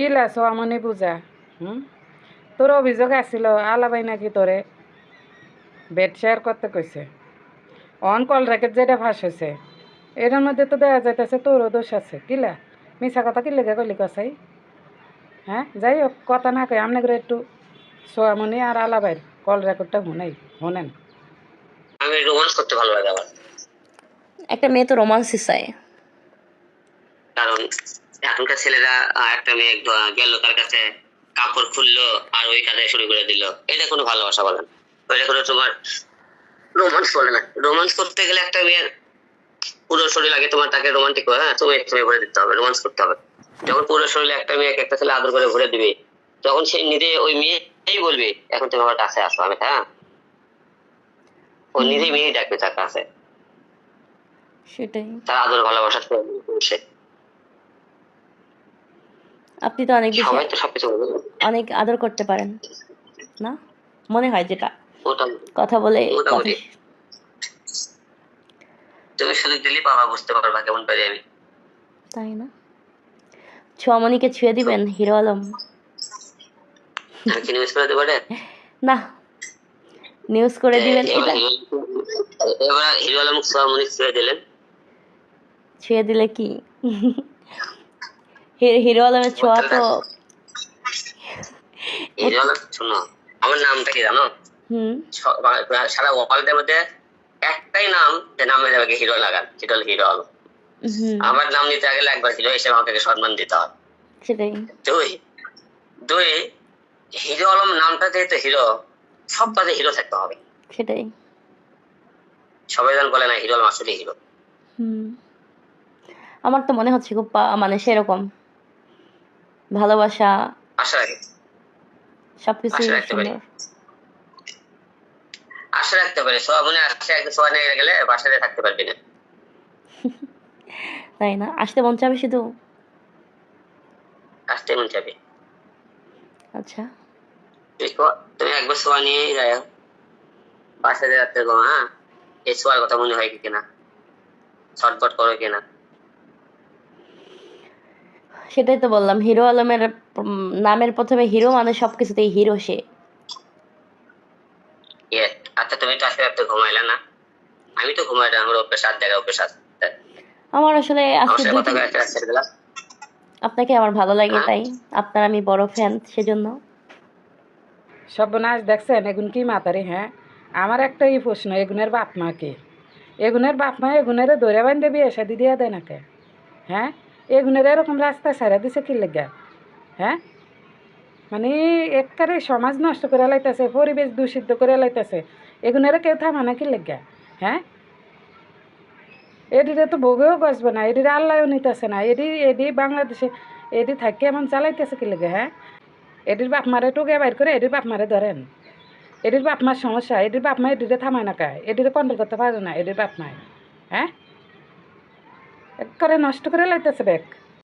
কি লাস আমনি পূজা তোর অভিযোগ আসছিল আলাবাই নাকি তোরে বেড শেয়ার করতে কইছে অন কল রেকেট যেটা ফাঁস হয়েছে এটার মধ্যে তো দেওয়া যাইতেছে তোরও দোষ আছে কিলা মিশা কথা কি লেগে কইলি কসাই হ্যাঁ যাই হোক কথা না কই আমনে করে একটু সোয়ামনি আর আলাবাইর কল রেকর্ডটা শুনেন। আমি রোমান্স করতে ভালো লাগে আমার, একটা মেয়ে তো রোমান্সই চায়। কারণ এখনকার ছেলেরা একটা মেয়ে গেল তার কাছে কাপড় খুললো আর ওই কাজে শুরু করে দিল, এটা কোনো ভালোবাসা বলেন? এটা কোনো তোমার রোমান্স বলে না। রোমান্স করতে গেলে একটা মেয়ের পুরো শরীর আগে তোমার তাকে রোমান্টিক করে, হ্যাঁ তুমি তুমি ভরে দিতে হবে, রোমান্স করতে হবে। যখন পুরো শরীরে একটা মেয়েকে একটা ছেলে আদর করে ভরে দিবে, তখন সে নিজে ওই মেয়েই বলবে এখন তুমি আমার কাছে আসো, আমি হ্যাঁ ও নিজে মেয়ে ডাকবে তার কাছে, সেটাই। তার আদর ভালোবাসা সে। আপনি তো অনেক বেশি সবাই তো সবকিছু অনেক আদর করতে পারেন না, মনে হয় যেটা ওটা কথা বলে মোটামুটি তুমি সুযোগ দিলেই বাবা বুঝতে পারবা কেমন পারি আমি, তাই না? ছোয়ামণিকে ছুঁয়ে দিবেন হিরো আলম? কি নিউজ করে দেবো রে? না, নিউজ করে দিবেন এটা। এবার হিরো আলম সোয়ামনি ছুঁয়ে দিলেন, ছুঁয়ে দিলে কি হিরো আলমের ছোঁয়া তো। হিরো আলম শোনো, আমার নামটা কি জানো? সারা ওয়ার্ল্ডের মধ্যে একটাই নাম যে নামে যাবে হিরো লাগান, সেটা হলো হিরো আলম। আমার নাম নিতে গেলে একবার হিরো হিসেবে আমাকে সম্মান দিতে হবে। সেটাই। দুই হিরো আলম নামটা যেহেতু হিরো, সব কাজে হিরো থাকতে হবে। সেটাই। সবাই যেন বলে না হিরো আলম আসলে হিরো। আমার তো মনে হচ্ছে খুব মানে সেরকম ভালোবাসা আশা রাখি, সবকিছু আশা রাখতে পারে। সোয়ামনি আসছে, একদিন সোয়া নিয়ে গেলে বাসায় থাকতে পারবি না, তাই না? আসতে মন চাবে, শুধু আসতে মন চাবে। আচ্ছা, তুমি একবার সোয়া নিয়ে যাও বাসায় রাখতে গো, হ্যাঁ এই সোয়ার কথা মনে হয় কিনা, ছটফট করো কিনা। সেটাই তো বললাম, হিরো আলমের নামের প্রথমে হিরো মানে সবকিছুতেই হিরো সে। আচ্ছা তুমি তো আসলে একটু ঘুমাইলে না? আমি তো ঘুমাই না, আমার অভ্যেস রাত জায়গা অভ্যেস আছে। আমার আসলে আজকে আপনাকে আমার ভালো লাগে, তাই আপনার আমি বড় ফ্যান, সেজন্য। সর্বনাশ দেখছেন এগুন কি মাতারি? হ্যাঁ আমার একটাই প্রশ্ন, এগুনের বাপ মা কে? এগুনের বাপ মা এগুনের দৌড়ে বান্ধে বিয়ে শাদি দিয়ে দেয় নাকে? হ্যাঁ এগুনের এরকম রাস্তা ছাড়া দিছে কি লেগা? হ্যাঁ মানে একবারে সমাজ নষ্ট করে লাইতেছে, পরিবেশ দূষিত করে লাইতেছে, এগুনের কেউ থামা না কি লেগা? হ্যাঁ এটিরে তো ভোগেও গসবে না, এটিরে আল্লাহও নিতেছে না, এটি বাংলাদেশে এটি থাকে এমন চালাইতেছে কি লেগে? হ্যাঁ এটির বাপ মারে টুকে বাইর করে এটির বাপ মারে ধরেন, এটির বাপ মার সমস্যা, এটির বাপ মা এটিরে থামায় না কায়, এটিরে কন্ট্রোল করতে পারে না এটির বাপ মায়। হ্যাঁ একবারে নষ্ট করে লাইতেছে ব্যাগ।